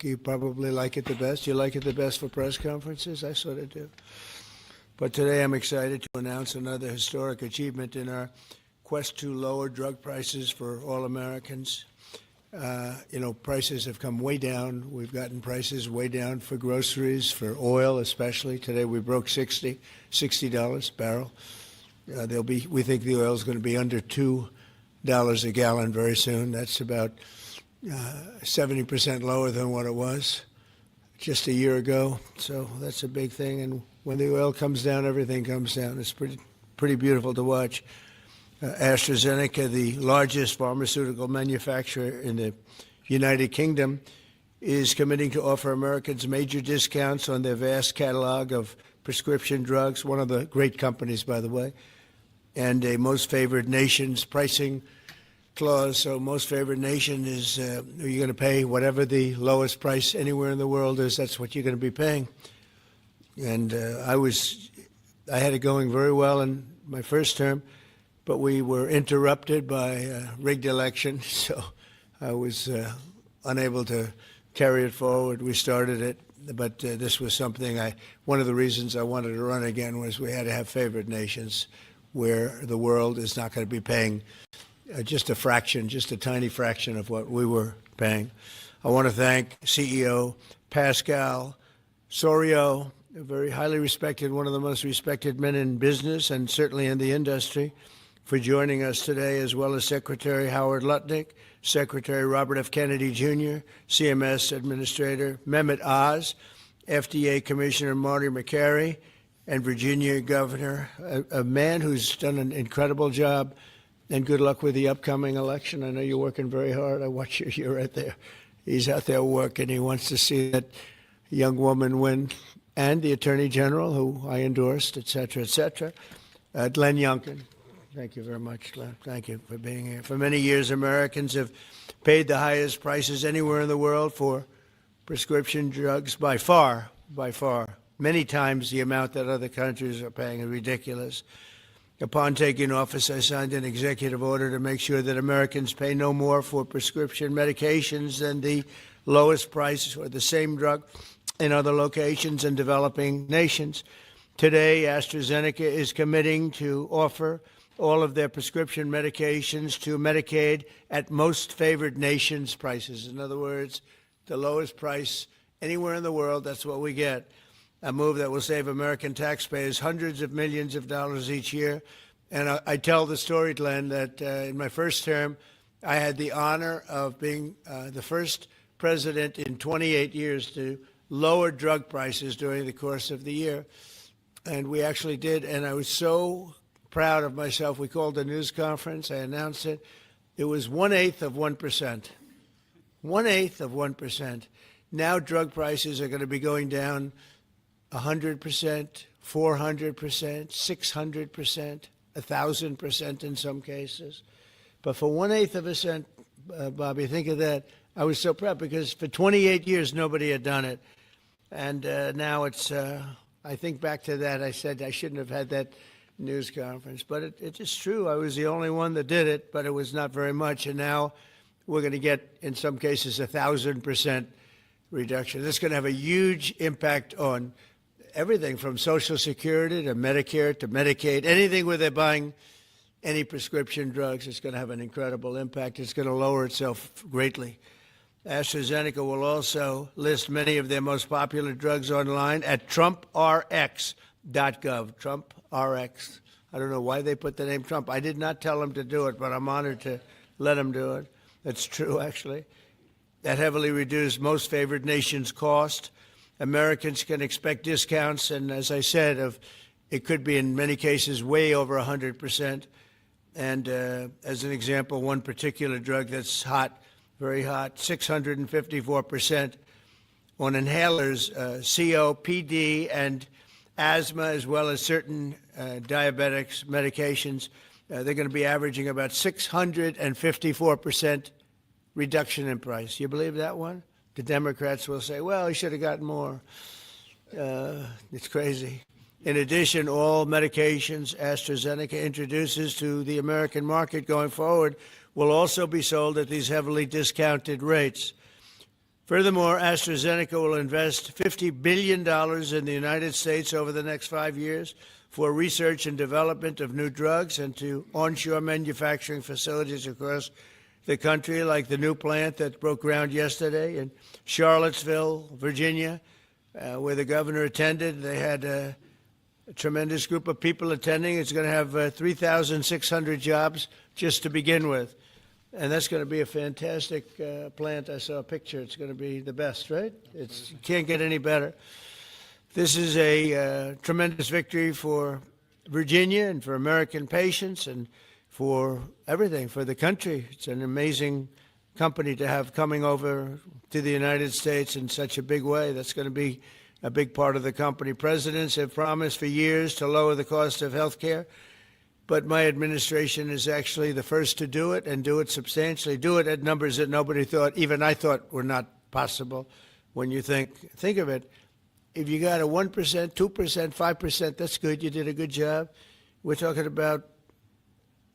You probably like it the best. You like it the best for press conferences? I sort of do. But today I'm excited to announce another historic achievement in our quest to lower drug prices for all Americans. Prices have come way down. We've gotten prices way down for groceries, for oil especially. Today we broke $60 a barrel. We think the oil is going to be under $2 a gallon very soon. That's about 70% lower than what it was just a year ago. So that's a big thing. And when the oil comes down, everything comes down. It's pretty beautiful to watch. AstraZeneca, the largest pharmaceutical manufacturer in the United Kingdom, is committing to offer Americans major discounts on their vast catalog of prescription drugs, one of the great companies, by the way, and a most favored nation's pricing clause. So most favored nation is you're going to pay whatever the lowest price anywhere in the world is. That's what you're going to be paying. And I had it going very well in my first term, but we were interrupted by a rigged election, so I was unable to carry it forward. We started it, but this was something one of the reasons I wanted to run again was we had to have favored nations where the world is not going to be paying just a tiny fraction of what we were paying. I want to thank CEO Pascal Soriot, a very highly respected, one of the most respected men in business and certainly in the industry, for joining us today, as well as Secretary Howard Lutnick, Secretary Robert F. Kennedy Jr., CMS Administrator Mehmet Oz, FDA Commissioner Marty Makary, and Virginia Governor, a man who's done an incredible job. And good luck with the upcoming election. I know you're working very hard. I watch you. You're right there. He's out there working. He wants to see that young woman win. And the Attorney General, who I endorsed, et cetera, et cetera. Glenn Youngkin. Thank you very much, Glenn. Thank you for being here. For many years, Americans have paid the highest prices anywhere in the world for prescription drugs by far, many times the amount that other countries are paying is ridiculous. Upon taking office, I signed an executive order to make sure that Americans pay no more for prescription medications than the lowest price or the same drug in other locations and developing nations. Today, AstraZeneca is committing to offer all of their prescription medications to Medicaid at most favored nations prices. In other words, the lowest price anywhere in the world, that's what we get. A move that will save American taxpayers hundreds of millions of dollars each year. And I tell the story, Glenn, that in my first term, I had the honor of being the first president in 28 years to lower drug prices during the course of the year. And we actually did. And I was so proud of myself. We called a news conference. I announced it. It was 1/8 of 1%. 1/8 of 1%. Now drug prices are going to be going down 100%, 400%, 600%, 1,000% in some cases. But for 1/8 of a cent, Bobby, think of that. I was so proud because for 28 years, nobody had done it. And now it's, I think back to that, I said I shouldn't have had that news conference. But it's just true. I was the only one that did it, but it was not very much. And now we're going to get, in some cases, 1,000% reduction. This is going to have a huge impact on everything from Social Security to Medicare to Medicaid, anything where they're buying any prescription drugs. It's going to have an incredible impact. It's going to lower itself greatly. AstraZeneca will also list many of their most popular drugs online at TrumpRx.gov. TrumpRx. I don't know why they put the name Trump. I did not tell them to do it, but I'm honored to let them do it. That's true, actually. That heavily reduced most favored nations cost. Americans can expect discounts, and as I said, it could be in many cases way over 100%. And as an example, one particular drug that's hot, very hot, 654% on inhalers, COPD and asthma, as well as certain diabetics medications. They're going to be averaging about 654% reduction in price. You believe that one? The Democrats will say, well, he should have gotten more. It's crazy. In addition, all medications AstraZeneca introduces to the American market going forward will also be sold at these heavily discounted rates. Furthermore, AstraZeneca will invest $50 billion in the United States over the next 5 years for research and development of new drugs and to onshore manufacturing facilities across the country, like the new plant that broke ground yesterday in Charlottesville, Virginia, where the governor attended. They had a tremendous group of people attending. It's going to have 3,600 jobs just to begin with. And that's going to be a fantastic plant. I saw a picture. It's going to be the best, right? You can't get any better. This is a tremendous victory for Virginia and for American patients and for everything, for the country. It's an amazing company to have coming over to the United States in such a big way. That's going to be a big part of the company. Presidents have promised for years to lower the cost of health care. But my administration is actually the first to do it and do it substantially, do it at numbers that nobody thought, even I thought were not possible. When you think of it, if you got a 1%, 2%, 5%, that's good. You did a good job. We're talking about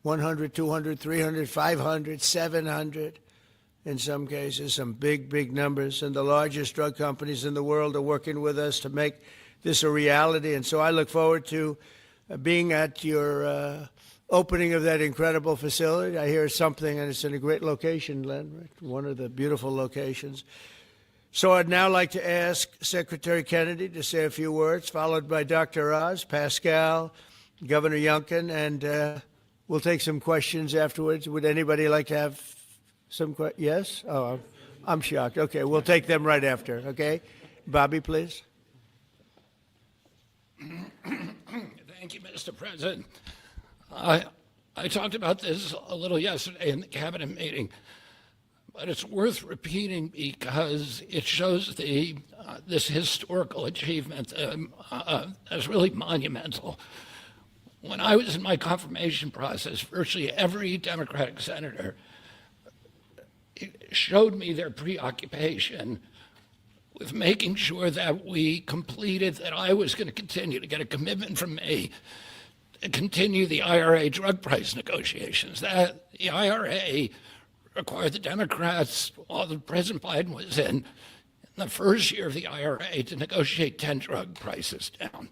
100, 200, 300, 500, 700 in some cases, some big, big numbers. And the largest drug companies in the world are working with us to make this a reality. And so I look forward to being at your opening of that incredible facility. I hear something, and it's in a great location, Len, right? One of the beautiful locations. So I'd now like to ask Secretary Kennedy to say a few words, followed by Dr. Oz, Pascal, Governor Youngkin, and we'll take some questions afterwards. Would anybody like to have some questions? Yes? Oh, I'm shocked. Okay, we'll take them right after, okay? Bobby, please. Thank you, Mr. President. I talked about this a little yesterday in the cabinet meeting, but it's worth repeating because it shows this historical achievement as really monumental. When I was in my confirmation process, virtually every Democratic senator showed me their preoccupation with making sure that we completed, that I was going to continue to get a commitment from me to continue the IRA drug price negotiations. That the IRA required the Democrats, while President Biden was in the first year of the IRA, to negotiate 10 drug prices down.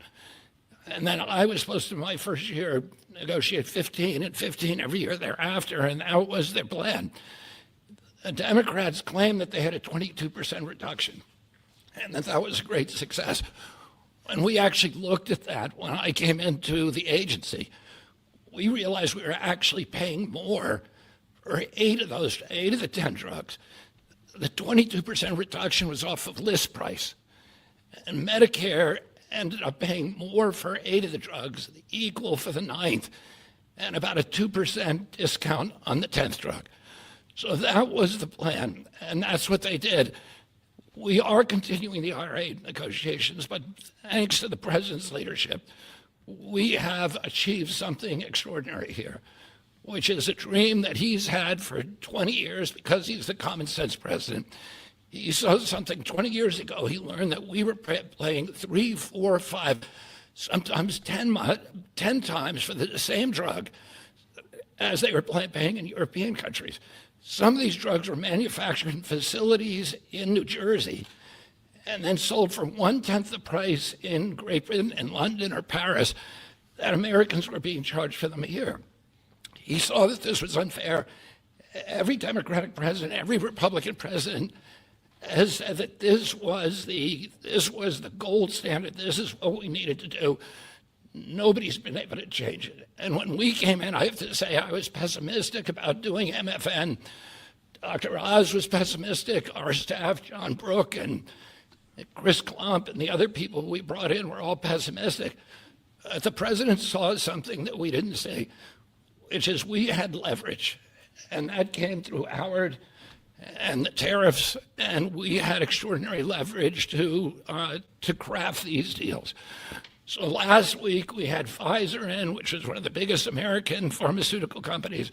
And then I was supposed to, my first year, negotiate 15 and 15 every year thereafter, and that was their plan. The Democrats claimed that they had a 22% reduction, and that was a great success. When we actually looked at that, when I came into the agency, we realized we were actually paying more for 8 of the 10 drugs. The 22% reduction was off of list price, and Medicare ended up paying more for 8 of the drugs, equal for the 9th, and about a 2% discount on the 10th drug. So that was the plan, and that's what they did. We are continuing the IRA negotiations, but thanks to the president's leadership, we have achieved something extraordinary here, which is a dream that he's had for 20 years because he's the common sense president. He saw something 20 years ago. He learned that we were paying 3, 4, 5, sometimes 10 times for the same drug as they were paying in European countries. Some of these drugs were manufactured in facilities in New Jersey and then sold for 1/10 the price in Great Britain, in London or Paris, that Americans were being charged for them here. He saw that this was unfair. Every Democratic president, every Republican president has said that this was the gold standard. This is what we needed to do. Nobody's been able to change it. And when we came in, I have to say I was pessimistic about doing MFN. Dr. Oz was pessimistic. Our staff, John Brook and Chris Klump and the other people we brought in were all pessimistic. The president saw something that we didn't see, which is we had leverage. And that came through Howard and the tariffs, and we had extraordinary leverage to craft these deals. So last week we had Pfizer in, which is one of the biggest American pharmaceutical companies.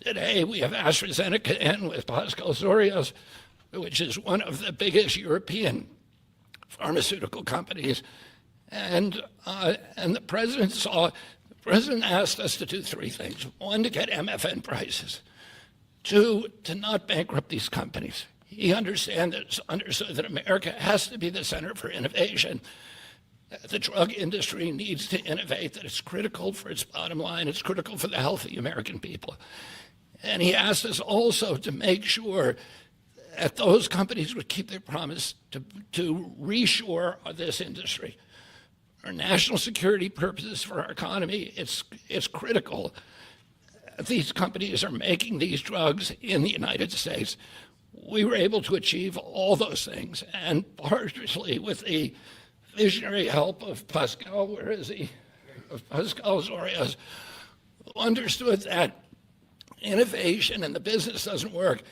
Today we have AstraZeneca in with Pascal Soriot, which is one of the biggest European pharmaceutical companies. And the president asked us to do 3 things. 1, to get MFN prices. 2, to not bankrupt these companies. He understood that America has to be the center for innovation. The drug industry needs to innovate, that it's critical for its bottom line, it's critical for the health of the American people. And he asked us also to make sure that those companies would keep their promise to reshore this industry. For national security purposes, for our economy, it's critical. These companies are making these drugs in the United States. We were able to achieve all those things, and partially with the visionary help of Pascal, where is he? Of Pascal Zorias, who understood that innovation and the business doesn't work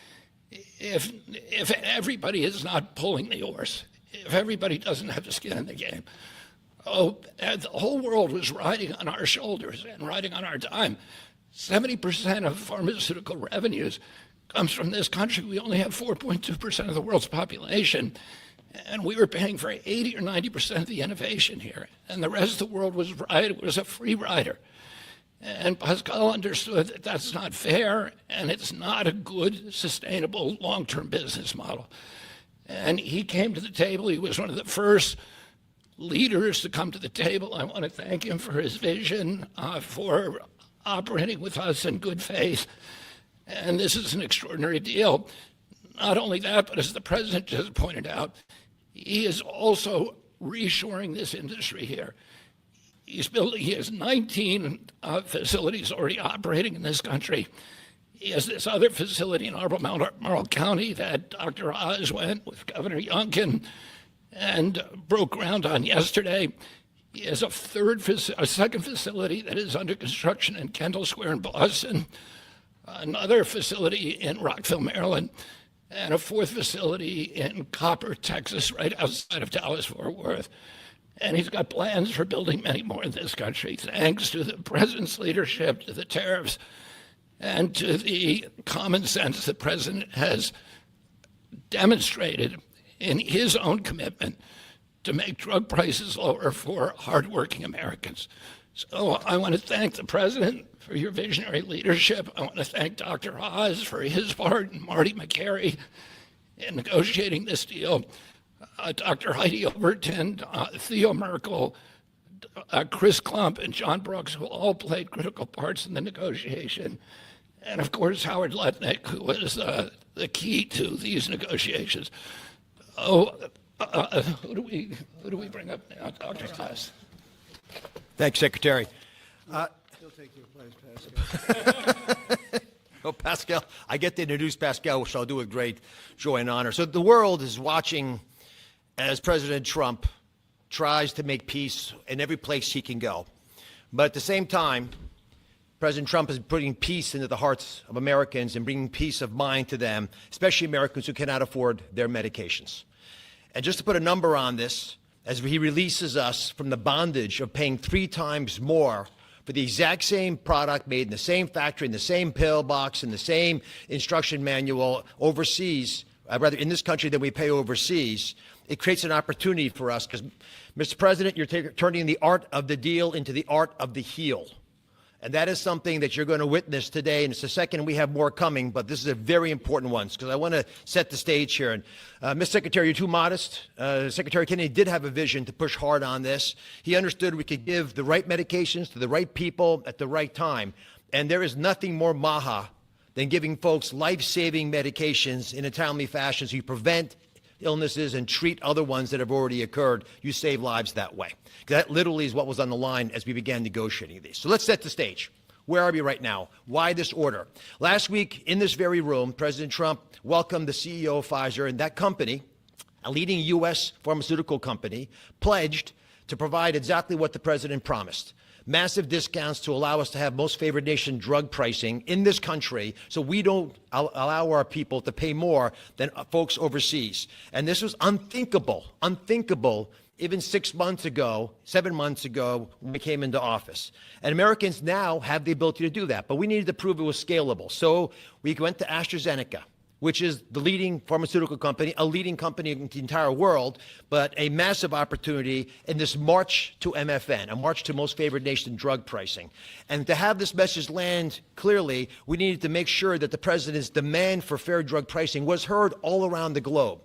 if everybody is not pulling the oars, if everybody doesn't have the skin in the game. Oh, the whole world was riding on our shoulders and riding on our dime. 70% of pharmaceutical revenues comes from this country. We only have 4.2% of the world's population, and we were paying for 80 or 90% of the innovation here, and the rest of the world was a free rider. And Pascal understood that that's not fair, and it's not a good, sustainable, long-term business model. And he came to the table. He was one of the first leaders to come to the table. I want to thank him for his vision, for operating with us in good faith. And this is an extraordinary deal. Not only that, but as the president just pointed out, he is also reshoring this industry here. He has 19 facilities already operating in this country. He has this other facility in Albemarle County that Dr. Oz went with Governor Youngkin and broke ground on yesterday. He has a second facility that is under construction in Kendall Square in Boston, another facility in Rockville, Maryland, and a fourth facility in Copper, Texas, right outside of Dallas-Fort Worth. And he's got plans for building many more in this country, thanks to the president's leadership, to the tariffs, and to the common sense the president has demonstrated in his own commitment to make drug prices lower for hardworking Americans. So I want to thank the president for your visionary leadership. I want to thank Dr. Oz for his part, and Marty McCary in negotiating this deal. Dr. Heidi Overton, Theo Merkel, Chris Klump, and John Brooks, who all played critical parts in the negotiation. And of course, Howard Lutnick, who was the key to these negotiations. Who do we bring up now? Dr. Oz. Thanks, Secretary. He'll take your place, Pascal. Oh, Pascal, I get to introduce Pascal, which I'll do with great joy and honor. So the world is watching as President Trump tries to make peace in every place he can go. But at the same time, President Trump is putting peace into the hearts of Americans and bringing peace of mind to them, especially Americans who cannot afford their medications. And just to put a number on this, as he releases us from the bondage of paying 3 times more for the exact same product made in the same factory, in the same pill box, in the same instruction manual overseas, rather in this country than we pay overseas, it creates an opportunity for us because, Mr. President, you're turning the art of the deal into the art of the heel. And that is something that you're going to witness today. And it's the second, we have more coming, but this is a very important one because I want to set the stage here. And Mr. Secretary, you're too modest. Secretary Kennedy did have a vision to push hard on this. He understood we could give the right medications to the right people at the right time. And there is nothing more maha than giving folks life-saving medications in a timely fashion so you prevent illnesses and treat other ones that have already occurred. You save lives that way. That literally is what was on the line as we began negotiating these. So let's set the stage. Where are we right now? Why this order? Last week in this very room, President Trump welcomed the CEO of Pfizer, and that company, a leading U.S. pharmaceutical company, pledged to provide exactly what the president promised. Massive discounts to allow us to have most favored nation drug pricing in this country so we don't allow our people to pay more than folks overseas. And this was unthinkable even 6 months ago, 7 months ago when we came into office. And Americans now have the ability to do that, but we needed to prove it was scalable. So we went to AstraZeneca. which is the leading pharmaceutical company, a leading company in the entire world, but a massive opportunity in this march to MFN, a march to most favored nation drug pricing. And to have this message land clearly, we needed to make sure that the president's demand for fair drug pricing was heard all around the globe.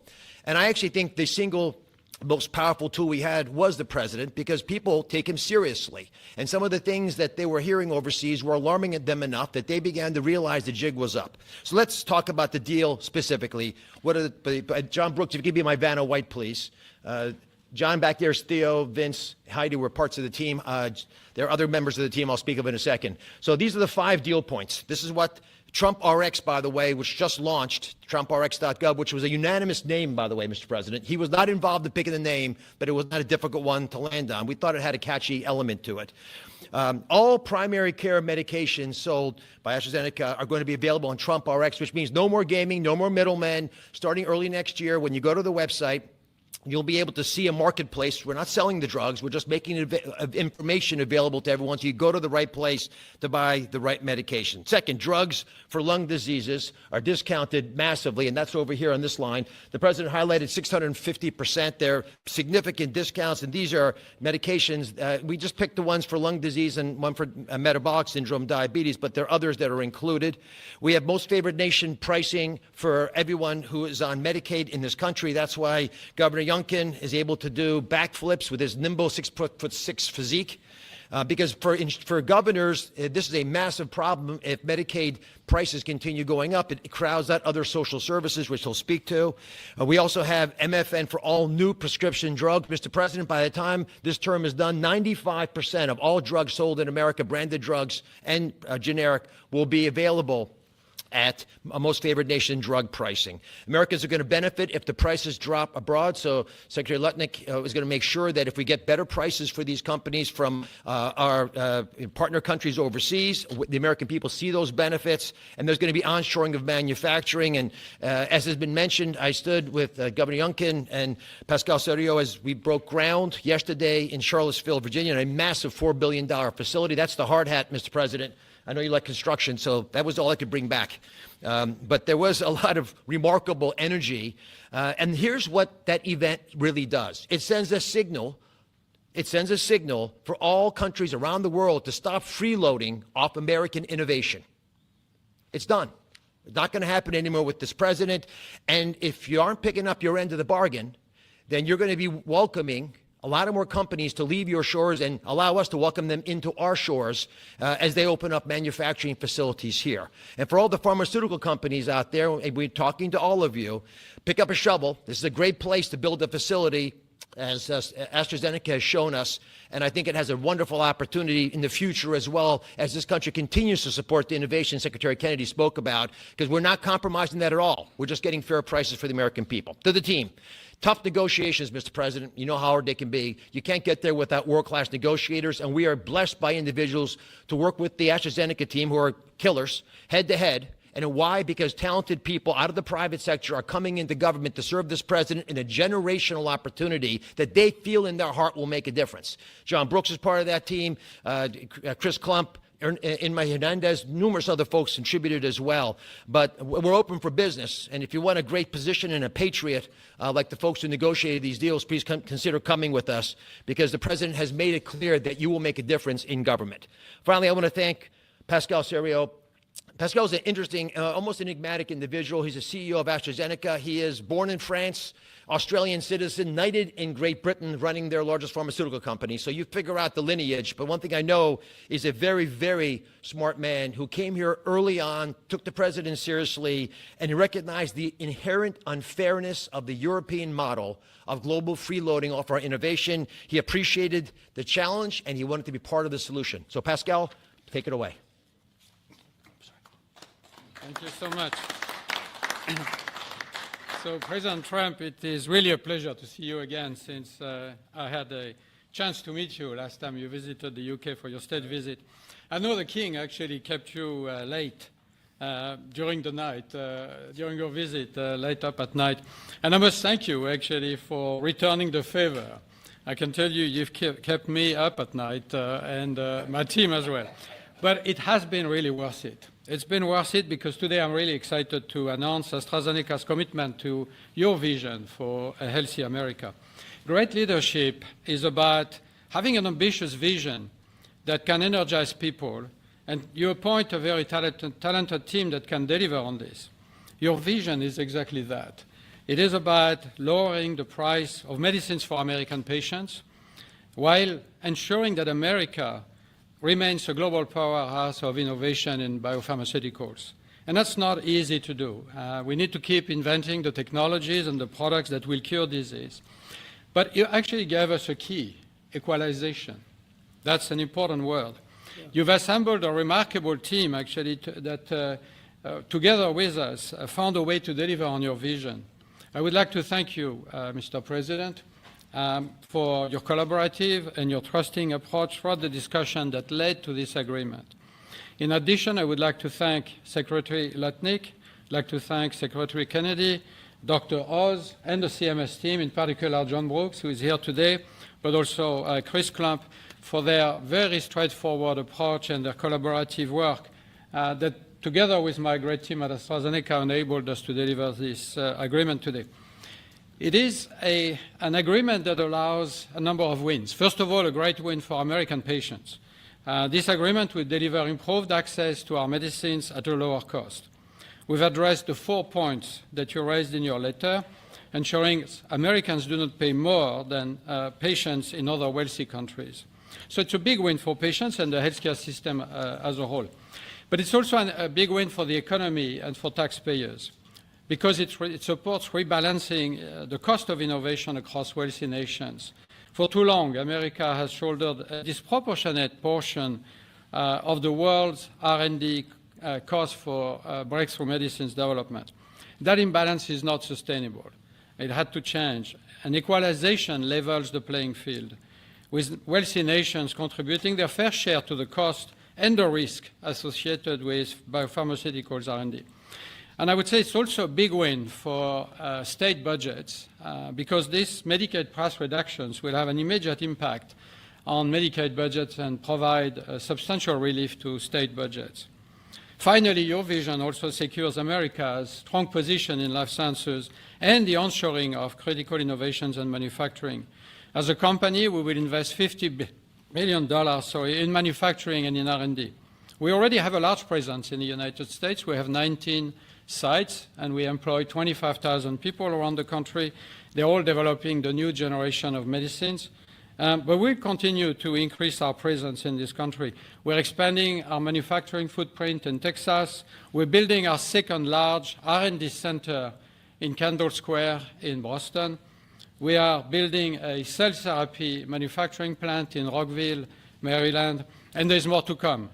And I actually think the single most powerful tool we had was the president, because people take him seriously. And some of the things that they were hearing overseas were alarming them enough that they began to realize the jig was up. So let's talk about the deal specifically. John Brooks, if you give me my Vanna White, please. John back there is Theo, Vince, Heidi were parts of the team. There are other members of the team I'll speak of in a second. So these are the 5 deal points. This is what Trump RX, by the way, which just launched, TrumpRx.gov, which was a unanimous name, by the way, Mr. President. He was not involved in picking the name, but it was not a difficult one to land on. We thought it had a catchy element to it. All primary care medications sold by AstraZeneca are going to be available on Trump RX, which means no more gaming, no more middlemen. Starting early next year, when you go to the website, you'll be able to see a marketplace. We're not selling the drugs. We're just making information available to everyone so you go to the right place to buy the right medication. Second, drugs for lung diseases are discounted massively, and that's over here on this line. The president highlighted 650%. They're significant discounts, and these are medications. We just picked the ones for lung disease and one for metabolic syndrome, diabetes, but there are others that are included. We have most favored nation pricing for everyone who is on Medicaid in this country. That's why Governor Youngkin is able to do backflips with his nimble 6'6" physique. Because for governors, this is a massive problem. If Medicaid prices continue going up, it crowds out other social services, which he'll speak to. We also have MFN for all new prescription drugs. Mr. President, by the time this term is done, 95% of all drugs sold in America, branded drugs and generic, will be available at most favored nation drug pricing. Americans are going to benefit if the prices drop abroad. So Secretary Lutnick is going to make sure that if we get better prices for these companies from our partner countries overseas, the American people see those benefits, and there's going to be onshoring of manufacturing. And as has been mentioned, I stood with Governor Youngkin and Pascal Soriot as we broke ground yesterday in Charlottesville, Virginia, in a massive $4 billion facility. That's the hard hat, Mr. President. I know you like construction, so that was all I could bring back. But there was a lot of remarkable energy. And here's what that event really does. It sends a signal. It sends a signal for all countries around the world to stop freeloading off American innovation. It's done. It's not going to happen anymore with this president. And if you aren't picking up your end of the bargain, then you're going to be welcoming a lot of more companies to leave your shores and allow us to welcome them into our shores as they open up manufacturing facilities here. And for all the pharmaceutical companies out there, we're talking to all of you, pick up a shovel. This is a great place to build a facility, as AstraZeneca has shown us, and I think it has a wonderful opportunity in the future as well as this country continues to support the innovation Secretary Kennedy spoke about, because we're not compromising that at all. We're just getting fair prices for the American people. To the team. Tough negotiations, Mr. President. You know how hard they can be. You can't get there without world-class negotiators, and we are blessed by individuals to work with the AstraZeneca team who are killers, head-to-head. And why? Because talented people out of the private sector are coming into government to serve this president in a generational opportunity that they feel in their heart will make a difference. John Brooks is part of that team. Chris Klump, Inma Hernandez, numerous other folks contributed as well. But we're open for business. And if you want a great position and a patriot, like the folks who negotiated these deals, please consider coming with us, because the president has made it clear that you will make a difference in government. Finally, I want to thank Pascal Soriot. Pascal is an interesting, almost enigmatic individual. He's the CEO of AstraZeneca. He is born in France, Australian citizen, knighted in Great Britain, running their largest pharmaceutical company. So you figure out the lineage. But one thing I know is a very, very smart man who came here early on, took the president seriously, and he recognized the inherent unfairness of the European model of global freeloading off our innovation. He appreciated the challenge, and he wanted to be part of the solution. So Pascal, take it away. Thank you so much. So, President Trump, it is really a pleasure to see you again, since I had a chance to meet you last time you visited the UK for your state visit. I know the King actually kept you late during the night, during your visit, late up at night. And I must thank you, actually, for returning the favor. I can tell you, you've kept me up at night and my team as well. But it has been really worth it. It's been worth it because today I'm really excited to announce AstraZeneca's commitment to your vision for a healthy America. Great leadership is about having an ambitious vision that can energize people, and you appoint a very talented team that can deliver on this. Your vision is exactly that. It is about lowering the price of medicines for American patients while ensuring that America remains a global powerhouse of innovation in biopharmaceuticals. And that's not easy to do. We need to keep inventing the technologies and the products that will cure disease. But you actually gave us a key, equalization. That's an important word. Yeah. You've assembled a remarkable team, actually, that together with us found a way to deliver on your vision. I would like to thank you, Mr. President, for your collaborative and your trusting approach throughout the discussion that led to this agreement. In addition, I would like to thank Secretary Lutnick, I'd like to thank Secretary Kennedy, Dr. Oz, and the CMS team, in particular John Brooks, who is here today, but also Chris Klump, for their very straightforward approach and their collaborative work that, together with my great team at AstraZeneca, enabled us to deliver this agreement today. It is an agreement that allows a number of wins. First of all, a great win for American patients. This agreement will deliver improved access to our medicines at a lower cost. We've addressed the 4 points that you raised in your letter, ensuring Americans do not pay more than patients in other wealthy countries. So it's a big win for patients and the healthcare system as a whole. But it's also a big win for the economy and for taxpayers, because it supports rebalancing the cost of innovation across wealthy nations. For too long, America has shouldered a disproportionate portion of the world's R&D cost for breakthrough medicines development. That imbalance is not sustainable. It had to change. And equalization levels the playing field, with wealthy nations contributing their fair share to the cost and the risk associated with biopharmaceuticals R&D. And I would say it's also a big win for state budgets because these Medicaid price reductions will have an immediate impact on Medicaid budgets and provide substantial relief to state budgets. Finally, your vision also secures America's strong position in life sciences and the onshoring of critical innovations and manufacturing. As a company, we will invest $50 million in manufacturing and in R&D. We already have a large presence in the United States. We have 19 sites, and we employ 25,000 people around the country. They're all developing the new generation of medicines. But we'll continue to increase our presence in this country. We're expanding our manufacturing footprint in Texas. We're building our second large R&D center in Kendall Square in Boston. We are building a cell therapy manufacturing plant in Rockville, Maryland, and there's more to come.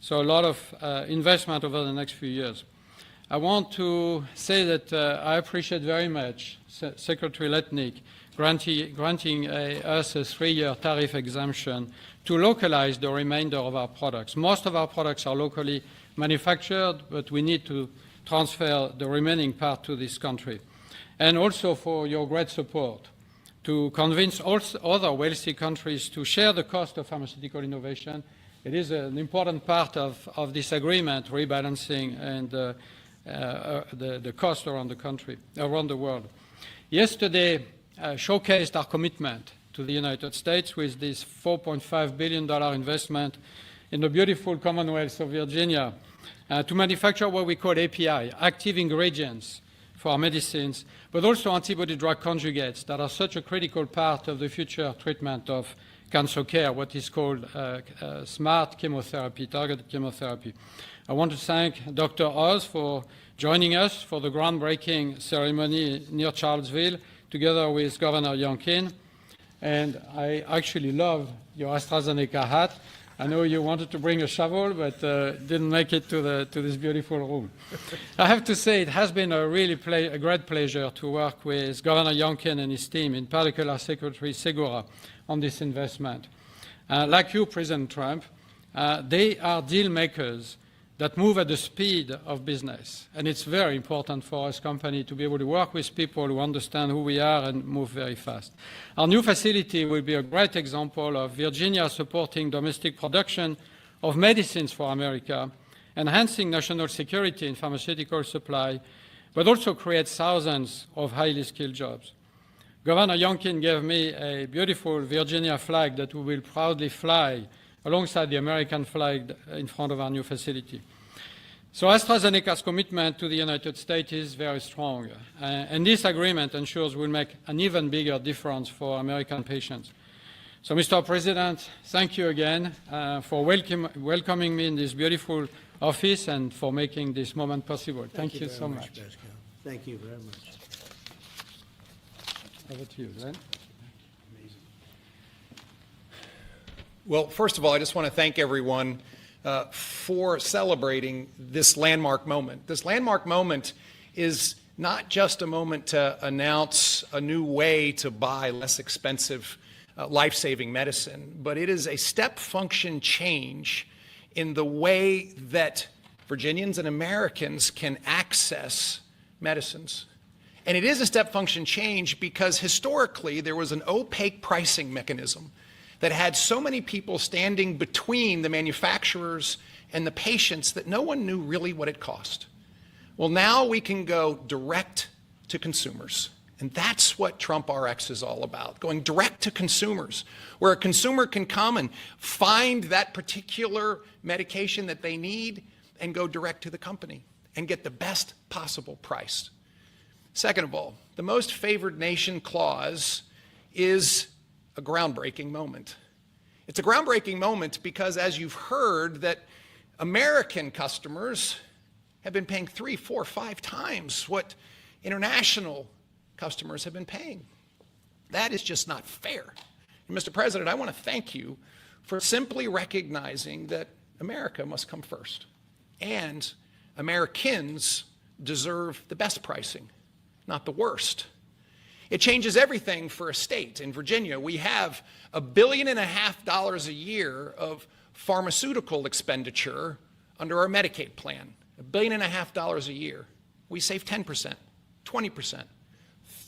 So a lot of investment over the next few years. I want to say that I appreciate very much Secretary Lutnick granting us a 3-year tariff exemption to localize the remainder of our products. Most of our products are locally manufactured, but we need to transfer the remaining part to this country. And also for your great support to convince also other wealthy countries to share the cost of pharmaceutical innovation. It is an important part of this agreement, rebalancing and the cost around the country, around the world. Yesterday showcased our commitment to the United States with this $4.5 billion investment in the beautiful Commonwealth of Virginia to manufacture what we call API, active ingredients for our medicines, but also antibody-drug conjugates that are such a critical part of the future treatment of cancer care, what is called smart chemotherapy, targeted chemotherapy. I want to thank Dr. Oz for joining us for the groundbreaking ceremony near Charlottesville, together with Governor Youngkin. And I actually love your AstraZeneca hat. I know you wanted to bring a shovel, but didn't make it to this beautiful room. I have to say it has been a great pleasure to work with Governor Youngkin and his team, in particular Secretary Segura, on this investment. Like you, President Trump, they are deal makers that move at the speed of business. And it's very important for us company to be able to work with people who understand who we are and move very fast. Our new facility will be a great example of Virginia supporting domestic production of medicines for America enhancing national security in pharmaceutical supply, but also create thousands of highly skilled jobs. Governor Youngkin gave me a beautiful Virginia flag that we will proudly fly alongside the American flag in front of our new facility. So AstraZeneca's commitment to the United States is very strong, and this agreement ensures we'll make an even bigger difference for American patients. So, Mr. President, thank you again for welcoming me in this beautiful office and for making this moment possible. Thank you so much. Pascal. Thank you very much. Over to you, Glenn. Well, first of all, I just want to thank everyone for celebrating this landmark moment. This landmark moment is not just a moment to announce a new way to buy less expensive life-saving medicine, but it is a step function change in the way that Virginians and Americans can access medicines. And it is a step function change because historically there was an opaque pricing mechanism that had so many people standing between the manufacturers and the patients that no one knew really what it cost. Well, now we can go direct to consumers. And that's what Trump Rx is all about, going direct to consumers, where a consumer can come and find that particular medication that they need and go direct to the company and get the best possible price. Second of all, the most favored nation clause is a groundbreaking moment. It's a groundbreaking moment because, as you've heard, that American customers have been paying 3, 4, 5 times what international customers have been paying. That is just not fair. And Mr. President, I want to thank you for simply recognizing that America must come first. And Americans deserve the best pricing, not the worst. It changes everything for a state. In Virginia, we have $1.5 billion a year of pharmaceutical expenditure under our Medicaid plan. $1.5 billion a year. We save 10%, 20%,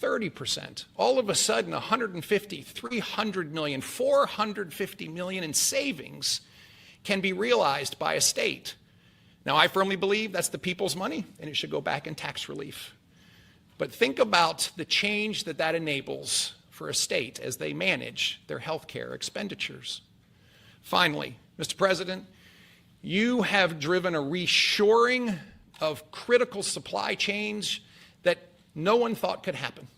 30%. All of a sudden, 150, 300 million, 450 million in savings can be realized by a state. Now, I firmly believe that's the people's money, and it should go back in tax relief. But think about the change that that enables for a state as they manage their health care expenditures. Finally, Mr. President, you have driven a reshoring of critical supply chains that no one thought could happen.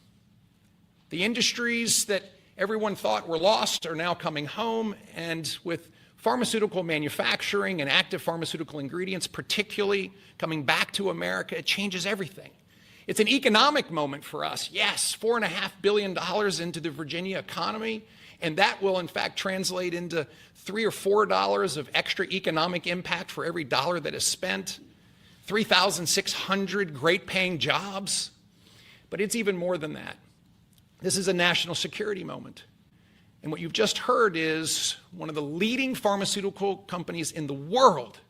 The industries that everyone thought were lost are now coming home, and with pharmaceutical manufacturing and active pharmaceutical ingredients particularly coming back to America, it changes everything. It's an economic moment for us. Yes, $4.5 billion into the Virginia economy, and that will in fact translate into $3 or $4 of extra economic impact for every dollar that is spent, 3,600 great paying jobs. But it's even more than that. This is a national security moment. And what you've just heard is one of the leading pharmaceutical companies in the world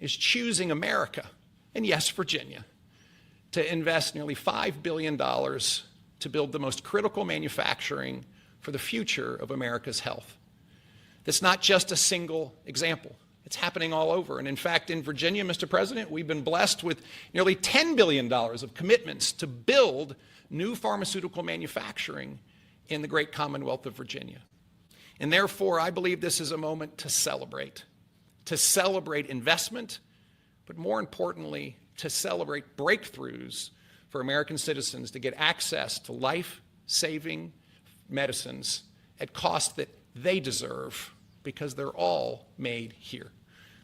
is choosing America, and yes, Virginia, to invest nearly $5 billion to build the most critical manufacturing for the future of America's health. That's not just a single example. It's happening all over. And in fact, in Virginia, Mr. President, we've been blessed with nearly $10 billion of commitments to build new pharmaceutical manufacturing in the great Commonwealth of Virginia. And therefore, I believe this is a moment to celebrate investment, but more importantly, to celebrate breakthroughs for American citizens to get access to life-saving medicines at costs that they deserve because they're all made here.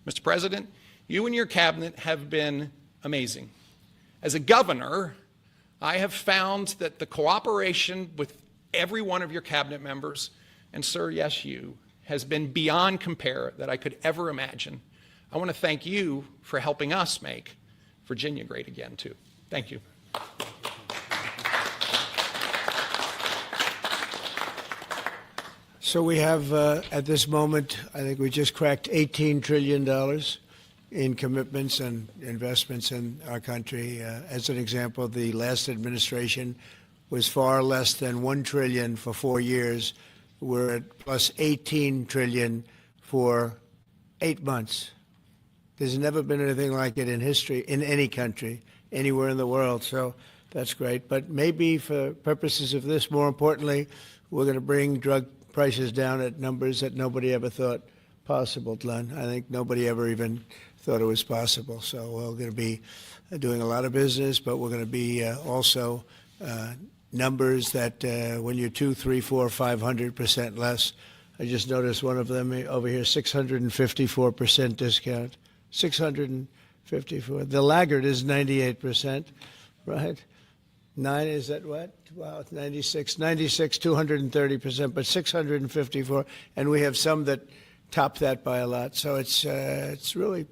Mr. President, you and your cabinet have been amazing. As a governor, I have found that the cooperation with every one of your cabinet members, and sir, yes, you, has been beyond compare that I could ever imagine. I want to thank you for helping us make Virginia great again, too. Thank you. So we have, at this moment, I think we just cracked $18 trillion in commitments and investments in our country. As an example, the last administration was far less than $1 trillion for 4 years. We're at plus $18 trillion for 8 months. There's never been anything like it in history, in any country, anywhere in the world. So that's great. But maybe for purposes of this, more importantly, we're going to bring drug prices down at numbers that nobody ever thought possible, Glenn. I think nobody ever even thought it was possible. So we're going to be doing a lot of business, but we're going to be also numbers that when you're 2, 3, 4, 500% less. I just noticed one of them over here, 654% discount. 654. The laggard is 98%, right? 9 is that what? Wow, it's 96, 230%, but 654, and we have some that top that by a lot. So it's really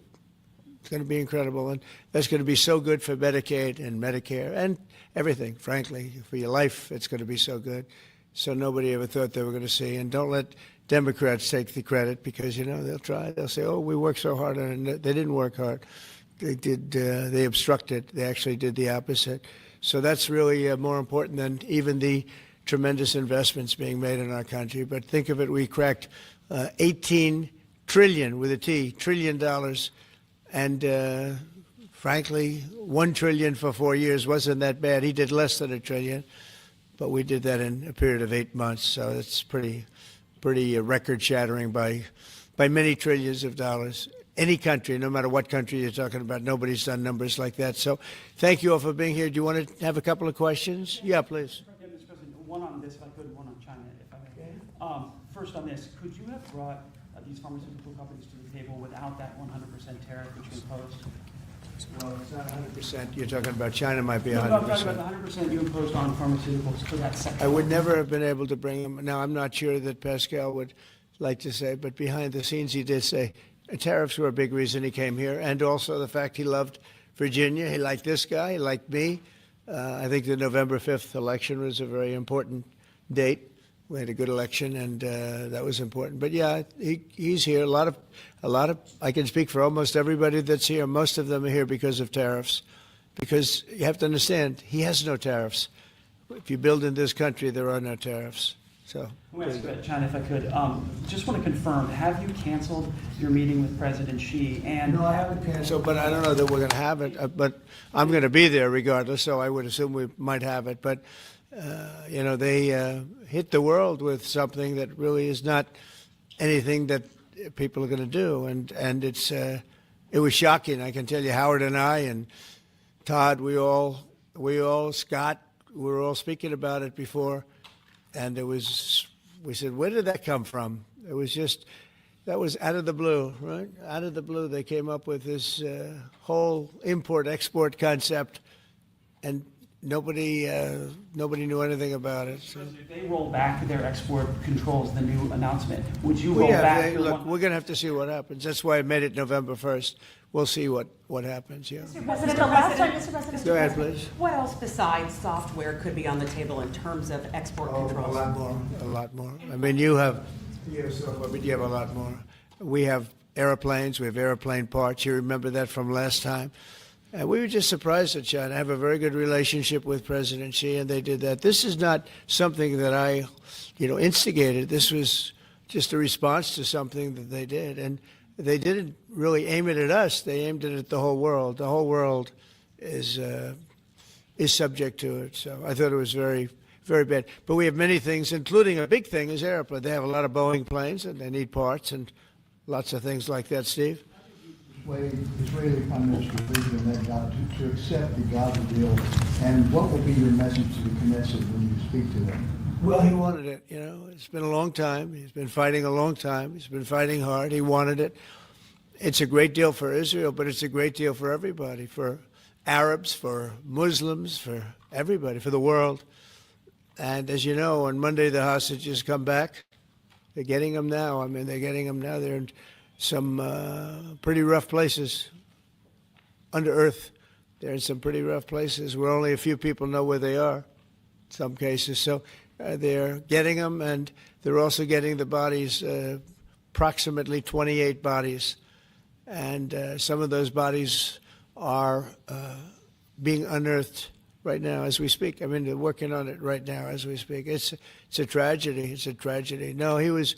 going to be incredible, and that's going to be so good for Medicaid and Medicare and everything. Frankly, for your life, it's going to be so good. So nobody ever thought they were going to see. And don't let Democrats take the credit, because they'll try. They'll say, "Oh, we worked so hard," and they didn't work hard. They did. They obstructed. They actually did the opposite. So that's really more important than even the tremendous investments being made in our country. But think of it, we cracked 18 trillion with a T, trillion dollars, and frankly, 1 trillion for 4 years wasn't that bad. He did less than a trillion, but we did that in a period of 8 months. So it's pretty record-shattering by many trillions of dollars. Any country, no matter what country you're talking about, nobody's done numbers like that. So thank you all for being here. Do you want to have a couple of questions? Yeah, please. Mr. President, one on this, if I could, one on China, if I may. First on this, could you have brought these pharmaceutical companies to the table without that 100% tariff which you imposed? Well, it's not 100%. You're talking about China might be 100%. No, I'm talking about the 100% you imposed on pharmaceuticals for that sector. I would never have been able to bring him. Now, I'm not sure that Pascal would like to say, but behind the scenes he did say tariffs were a big reason he came here, and also the fact he loved Virginia. He liked this guy. He liked me. I think the November 5th election was a very important date. We had a good election, and that was important. But yeah, he's here. A lot of. I can speak for almost everybody that's here. Most of them are here because of tariffs, because you have to understand he has no tariffs. If you build in this country, there are no tariffs. So. I want to ask about China, if I could. Just want to confirm: have you canceled your meeting with President Xi? And no, I haven't canceled, but I don't know that we're going to have it. But I'm going to be there regardless, so I would assume we might have it. But they hit the world with something that really is not anything that people are going to do, and it was shocking. I can tell you, Howard and I and Todd, we all Scott, we were all speaking about it before, and we said, where did that come from? It was just. That was out of the blue, right? Out of the blue, they came up with this whole import-export concept, and nobody knew anything about it. So. If they roll back their export controls, the new announcement, would you roll back? Look, we're going to have to see what happens. That's why I made it November 1st. We'll see what happens. Yeah. Mr. President, Go ahead, please. what else besides software could be on the table in terms of export controls? A lot more. I mean, you have software, but you have a lot more. We have airplanes. We have airplane parts. You remember that from last time. And we were just surprised at China. I have a very good relationship with President Xi, and they did that. This is not something that I, instigated. This was just a response to something that they did. And they didn't really aim it at us. They aimed it at the whole world. The whole world is subject to it. So I thought it was very, very bad. But we have many things, including a big thing is airplane. They have a lot of Boeing planes, and they need parts and lots of things like that. Steve? Israeli Prime Minister Benjamin Netanyahu to accept the Gaza deal, and what will be your message to the Knesset when you speak to them? Well, he wanted it. It's been a long time. He's been fighting a long time. He's been fighting hard. He wanted it. It's a great deal for Israel, but it's a great deal for everybody, for Arabs, for Muslims, for everybody, for the world. And as you know, on Monday the hostages come back. They're getting them now. I mean, they're getting them now. They're in some pretty rough places under earth. They're in some pretty rough places where only a few people know where they are in some cases. So they're getting them, and they're also getting the bodies, approximately 28 bodies. And some of those bodies are being unearthed right now as we speak. I mean, they're working on it right now as we speak. It's a tragedy. It's a tragedy. No, he was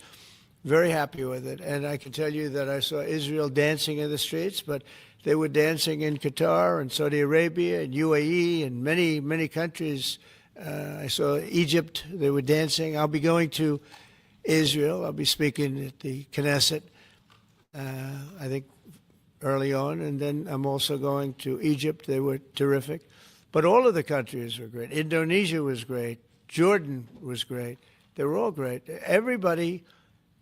very happy with it. And I can tell you that I saw Israel dancing in the streets, but they were dancing in Qatar and Saudi Arabia and UAE and many, many countries. I saw Egypt, they were dancing. I'll be going to Israel. I'll be speaking at the Knesset, I think, early on. And then I'm also going to Egypt. They were terrific. But all of the countries were great. Indonesia was great. Jordan was great. They were all great. Everybody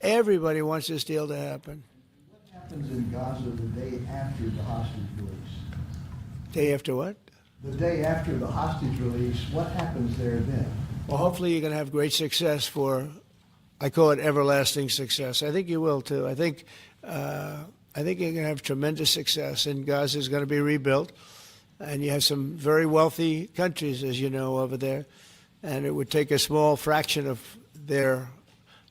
wants this deal to happen. What happens in Gaza the day after the hostage release? Day after what? The day after the hostage release, what happens there then? Well, hopefully you're going to have great success I call it everlasting success. I think you will too. I think you're going to have tremendous success, and Gaza is going to be rebuilt. And you have some very wealthy countries, as you know, over there, and it would take a small fraction of their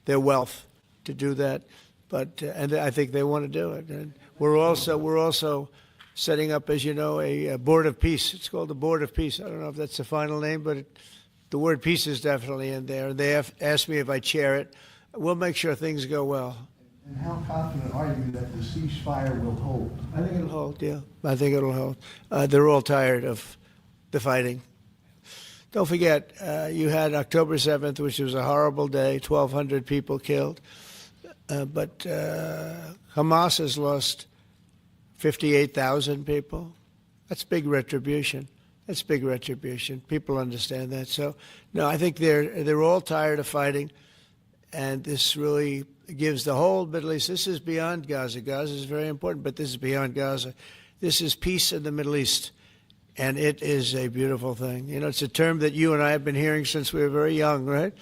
wealth to do that. But and I think they want to do it. And we're also setting up, as you know, a board of peace. It's called the Board of Peace. I don't know if that's the final name, but the word peace is definitely in there. They have asked me if I chair it. We'll make sure things go well. And how confident are you that the ceasefire will hold? I think it'll hold, yeah. I think it'll hold. They're all tired of the fighting. Don't forget, you had October 7th, which was a horrible day, 1,200 people killed. But Hamas has lost 58,000 people. That's big retribution. That's big retribution. People understand that. So, no, I think they're all tired of fighting. And this really gives the whole Middle East, this is beyond Gaza. Gaza is very important, but this is beyond Gaza. This is peace in the Middle East, and it is a beautiful thing. You know, it's a term that you and I have been hearing since we were very young, right?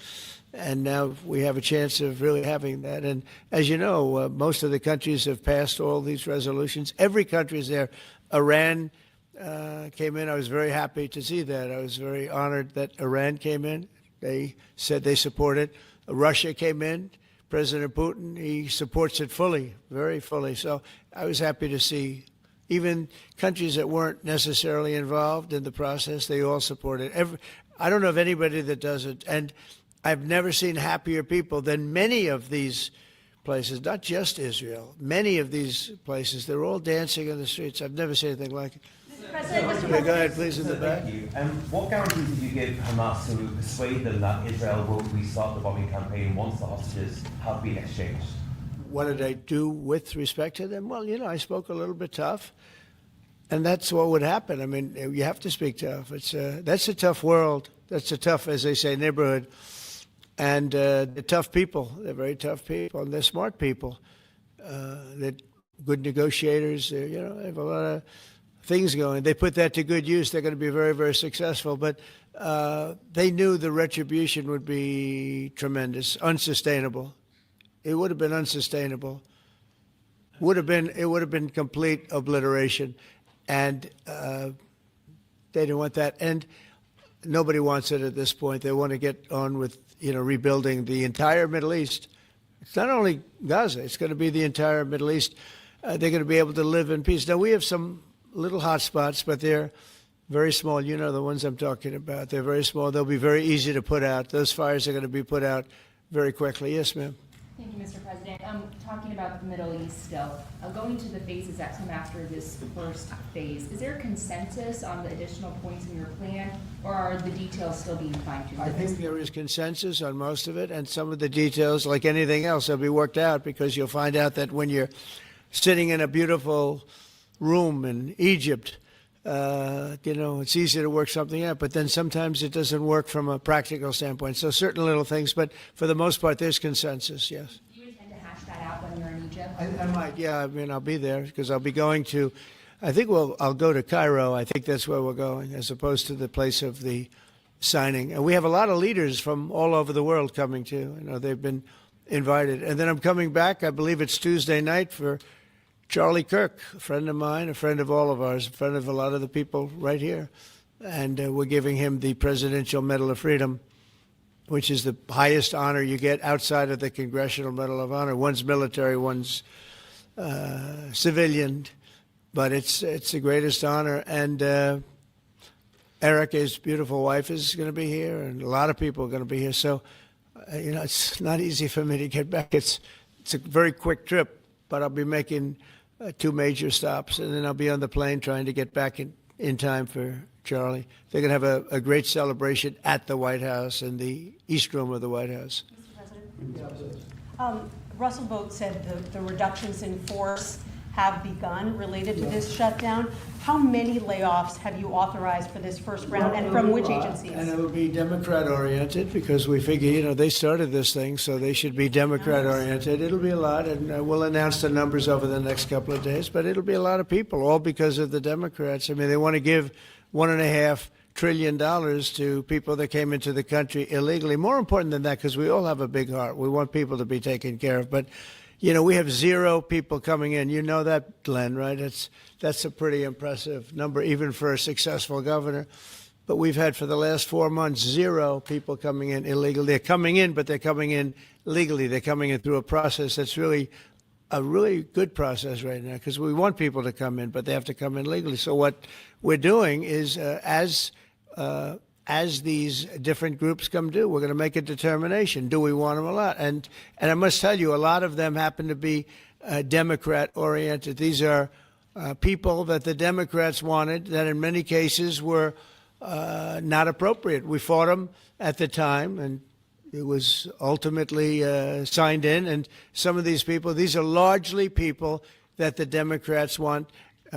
And now we have a chance of really having that. And as you know, most of the countries have passed all these resolutions. Every country is there. Iran came in. I was very happy to see that. I was very honored that Iran came in. They said they support it. Russia came in. President Putin, he supports it fully, very fully. So I was happy to see even countries that weren't necessarily involved in the process, they all support it. I don't know of anybody that does it. And I've never seen happier people than many of these places, not just Israel. Many of these places, they're all dancing in the streets. I've never seen anything like it. Yeah, go ahead, please, in the back. Thank you. What guarantees did you give Hamas to persuade them that Israel will restart the bombing campaign once the hostages have been exchanged? What did I do with respect to them? Well, you know, I spoke a little bit tough, and that's what would happen. I mean, you have to speak tough. That's a tough world. That's a tough, as they say, neighborhood. And they're tough people. They're very tough people, and they're smart people. They're good negotiators. They have a lot of things going. They put that to good use. They're going to be very, very successful. But they knew the retribution would be tremendous, unsustainable. It would have been unsustainable. It would have been complete obliteration, and they didn't want that. And nobody wants it at this point. They want to get on with rebuilding the entire Middle East. It's not only Gaza. It's going to be the entire Middle East. They're going to be able to live in peace. Now we have some little hot spots, but they're very small. You know the ones I'm talking about. They're very small. They'll be very easy to put out. Those fires are going to be put out very quickly. Yes, ma'am. Thank you, Mr. President. I'm talking about the Middle East still. Going to the phases that come after this first phase, is there consensus on the additional points in your plan, or are the details still being fine-tuned? I think there is consensus on most of it, and some of the details, like anything else, will be worked out, because you'll find out that when you're sitting in a beautiful room in Egypt, it's easy to work something out, but then sometimes it doesn't work from a practical standpoint. So certain little things, but for the most part, there's consensus, yes. Do you intend to hash that out when you're in Egypt? I might, yeah. I mean, I'll be there because I'll be going to, I'll go to Cairo. I think that's where we're going, as opposed to the place of the signing. And we have a lot of leaders from all over the world coming too. They've been invited. And then I'm coming back, I believe it's Tuesday night, for Charlie Kirk, a friend of mine, a friend of all of ours, a friend of a lot of the people right here. And we're giving him the Presidential Medal of Freedom, which is the highest honor you get outside of the Congressional Medal of Honor. One's military, one's civilian, but it's the greatest honor. And Eric, his beautiful wife, is going to be here, and a lot of people are going to be here. So, it's not easy for me to get back. it's a very quick trip, but I'll be making 2 major stops, and then I'll be on the plane trying to get back in time for Charlie. They're going to have a great celebration at the White House in the East Room of the White House. Mr. President? Russell Vogt said the reductions in force have begun related to this shutdown. How many layoffs have you authorized for this first round, and from which agencies? And it will be Democrat-oriented, because we figure, they started this thing, so they should be Democrat-oriented. It'll be a lot, and we'll announce the numbers over the next couple of days, but it'll be a lot of people, all because of the Democrats. I mean, they want to give $1.5 trillion to people that came into the country illegally. More important than that, because we all have a big heart. We want people to be taken care of, but we have 0 people coming in. You know that, Glenn, right? That's a pretty impressive number, even for a successful governor. But we've had for the last 4 months 0 people coming in illegally. They're coming in, but they're coming in legally. They're coming in through a process that's really a really good process right now, because we want people to come in, but they have to come in legally. So what we're doing is, as these different groups come due, we're going to make a determination. Do we want them a lot? And I must tell you, a lot of them happen to be Democrat-oriented. These are people that the Democrats wanted that in many cases were not appropriate. We fought them at the time, and it was ultimately signed in. And some of these people, these are largely people that the Democrats want.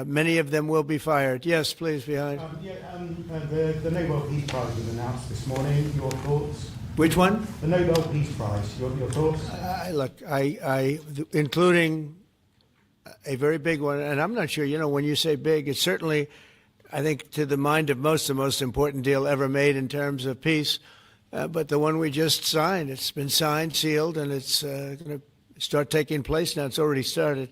Many of them will be fired. Yes, please, behind. The Nobel Peace Prize was announced this morning. Your thoughts? Which one? The Nobel Peace Prize. Your thoughts? Look, including a very big one, and I'm not sure, when you say big, it's certainly, I think, to the mind of most, the most important deal ever made in terms of peace. But the one we just signed, it's been signed, sealed, and it's going to start taking place now. It's already started.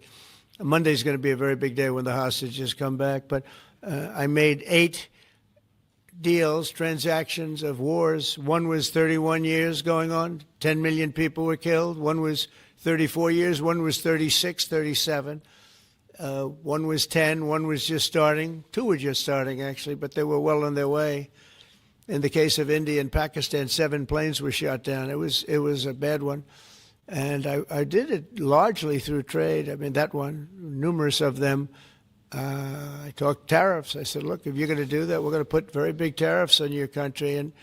Monday's going to be a very big day when the hostages come back. But I made 8 deals, transactions of wars. One was 31 years going on. 10 million people were killed. One was 34 years. One was 36, 37. One was 10. One was just starting. 2 were just starting, actually, but they were well on their way. In the case of India and Pakistan, 7 planes were shot down. It was a bad one. And I did it largely through trade. I mean, that one, numerous of them. I talked tariffs. I said, look, if you're going to do that, we're going to put very big tariffs on your country. And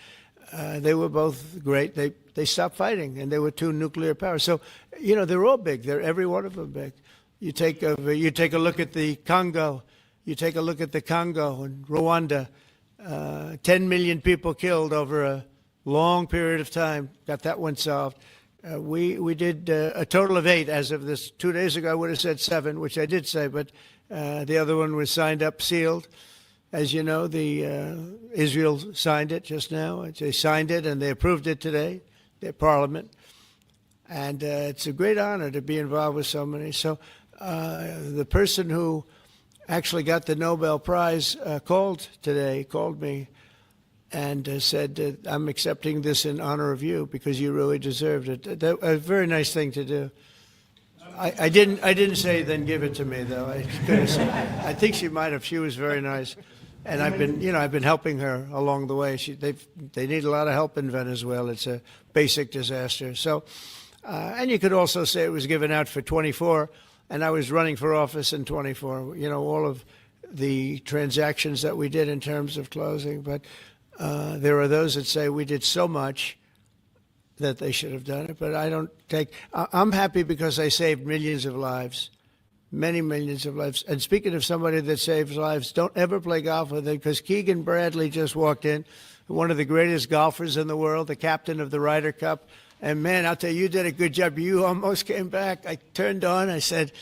they were both great. They stopped fighting, and there were 2 nuclear powers. So, they're all big. They're every one of them big. You take a look at the Congo. You take a look at the Congo and Rwanda. 10 million people killed over a long period of time. Got that one solved. We did a total of 8 as of this 2 days ago. I would have said 7, which I did say, but the other one was signed up, sealed. As you know, Israel signed it just now. They signed it and they approved it today, their parliament. And it's a great honor to be involved with so many. So the person who actually got the Nobel Prize called me and said, I'm accepting this in honor of you because you really deserved it. A very nice thing to do. I didn't say then give it to me, though. I think she might have. She was very nice. And I've been helping her along the way. They need a lot of help in Venezuela. It's a basic disaster. So, and you could also say it was given out for 24, and I was running for office in 24. All of the transactions that we did in terms of closing. But there are those that say we did so much that they should have done it. But I'm happy because I saved millions of lives. Many millions of lives. And speaking of somebody that saves lives, don't ever play golf with him, because Keegan Bradley just walked in, one of the greatest golfers in the world, the captain of the Ryder Cup. And, man, I'll tell you, you did a good job. You almost came back. I turned on. I said,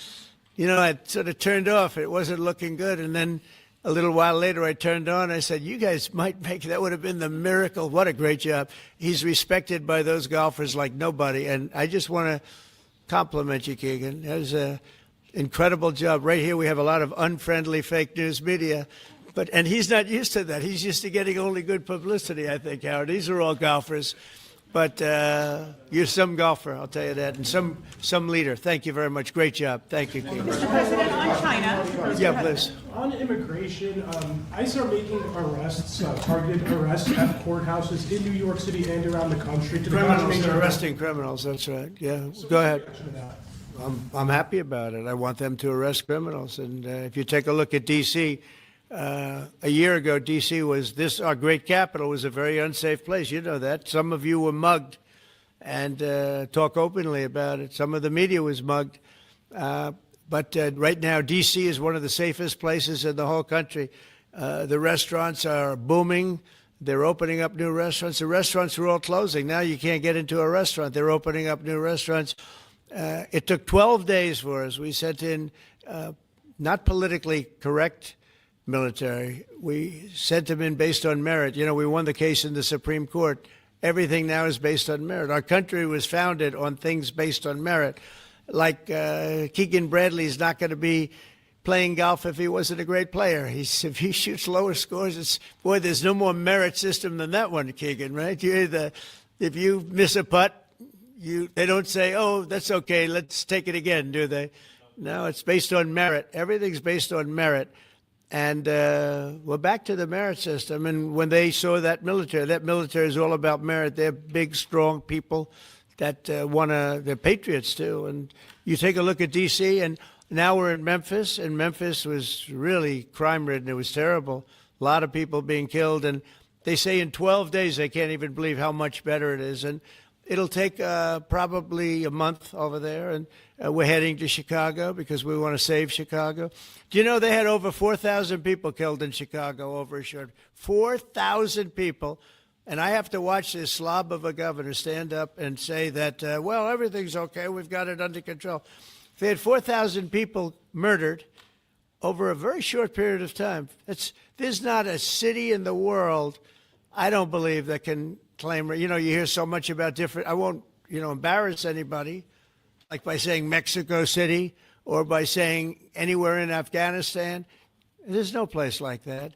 I sort of turned off. It wasn't looking good. And then a little while later, I turned on. I said, you guys might make that would have been the miracle. What a great job. He's respected by those golfers like nobody. And I just want to compliment you, Keegan. That was a incredible job. Right here we have a lot of unfriendly fake news media, and he's not used to that. He's used to getting only good publicity, I think, Howard. These are all golfers, but you're some golfer, I'll tell you that, and some leader. Thank you very much. Great job. Thank you, Keegan. Mr. President, on China. Yeah, please. On immigration, ICE are making arrests, targeted arrests at courthouses in New York City and around the country. Criminals, they're arresting criminals, that's right. Yeah, go ahead. I'm happy about it. I want them to arrest criminals. And if you take a look at D.C., a year ago, D.C. was our great capital was a very unsafe place. You know that. Some of you were mugged and talk openly about it. Some of the media was mugged. But right now, D.C. is one of the safest places in the whole country. The restaurants are booming. They're opening up new restaurants. The restaurants were all closing. Now you can't get into a restaurant. They're opening up new restaurants. It took 12 days for us. We sent in not politically correct military. We sent them in based on merit. You know, we won the case in the Supreme Court. Everything now is based on merit. Our country was founded on things based on merit. Like Keegan Bradley's not going to be playing golf if he wasn't a great player. If he shoots lower scores, there's no more merit system than that one, Keegan, right? If you miss a putt, they don't say, oh, that's okay, let's take it again, do they? No, it's based on merit. Everything's based on merit. And we're back to the merit system. And when they saw that military is all about merit. They're big, strong people that they're patriots too. And you take a look at D.C., and now we're in Memphis, and Memphis was really crime-ridden. It was terrible. A lot of people being killed. And they say in 12 days they can't even believe how much better it is. And it'll take probably a month over there, and we're heading to Chicago because we want to save Chicago. Do you know they had over 4,000 people killed in Chicago over a short 4,000 people, and I have to watch this slob of a governor stand up and say that, well, everything's okay, we've got it under control. They had 4,000 people murdered over a very short period of time. There's not a city in the world, I don't believe, that can claim, you hear so much about I won't, embarrass anybody, like by saying Mexico City or by saying anywhere in Afghanistan. There's no place like that.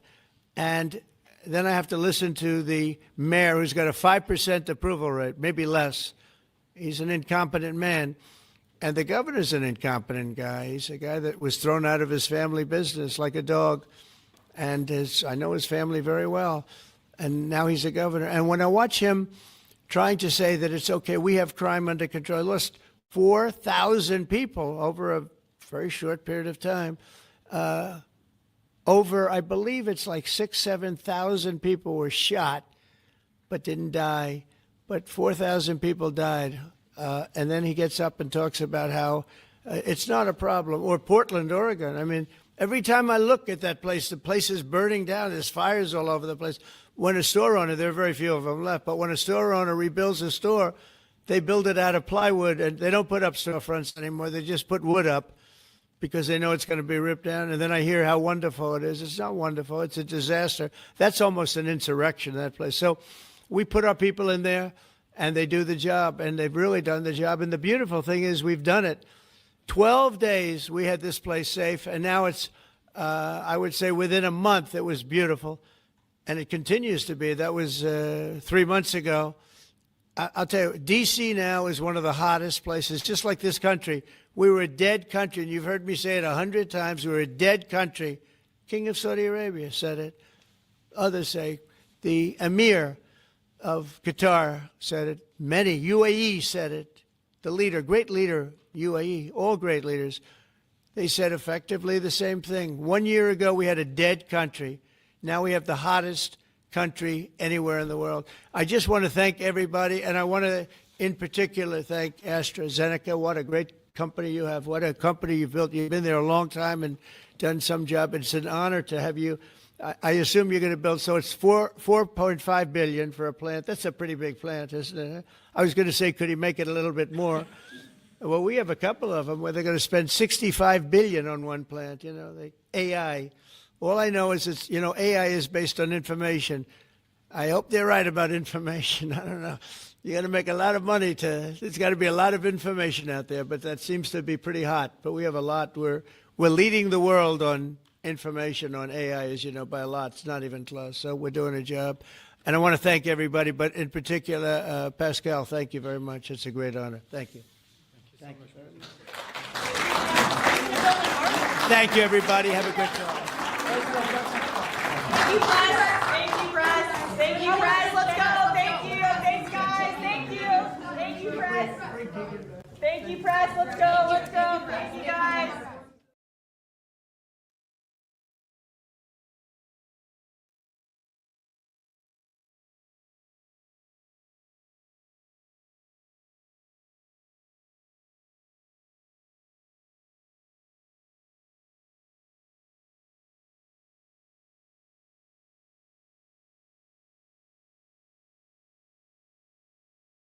And then I have to listen to the mayor who's got a 5% approval rate, maybe less. He's an incompetent man. And the governor's an incompetent guy. He's a guy that was thrown out of his family business like a dog. And I know his family very well. And now he's a governor. And when I watch him trying to say that it's okay, we have crime under control, I lost 4,000 people over a very short period of time. I believe it's like 7,000 people were shot but didn't die. But 4,000 people died. And then he gets up and talks about how it's not a problem. Or Portland, Oregon. I mean, every time I look at that place, the place is burning down. There's fires all over the place. When a store owner, there are very few of them left, but when a store owner rebuilds a store, they build it out of plywood, and they don't put up storefronts anymore. They just put wood up because they know it's going to be ripped down. And then I hear how wonderful it is. It's not wonderful. It's a disaster. That's almost an insurrection, that place. So we put our people in there, and they do the job, and they've really done the job. And the beautiful thing is we've done it. 12 days we had this place safe, and now it's, I would say within a month, it was beautiful. And it continues to be. That was 3 months ago. I'll tell you, D.C. now is one of the hottest places, just like this country. We were a dead country, and you've heard me say it 100 times. We were a dead country. King of Saudi Arabia said it. Others say. The Emir of Qatar said it. Many. UAE said it. The leader, great leader, UAE, all great leaders. They said effectively the same thing. 1 year ago, we had a dead country. Now we have the hottest country anywhere in the world. I just want to thank everybody, and I want to, in particular, thank AstraZeneca. What a great company you have. What a company you've built. You've been there a long time and done some job. It's an honor to have you. I assume you're going to build, so it's $4.5 billion for a plant. That's a pretty big plant, isn't it? I was going to say, could he make it a little bit more? Well, we have a couple of them where they're going to spend $65 billion on one plant, AI. All I know is it's, AI is based on information. I hope they're right about information. I don't know. You're going to make a lot of money there's got to be a lot of information out there, but that seems to be pretty hot. But we have a lot. We're leading the world on information on AI, as you know, by a lot. It's not even close. So we're doing a job. And I want to thank everybody, but in particular, Pascal, thank you very much. It's a great honor. Thank you. Thank you very much. Thank you, everybody. Have a good time. Thank you, Press. Thank you, Press. Thank you, Press. Let's go. Thank you. Thanks, guys. Thank you. Thank you, Press. Thank you, Press. Let's go.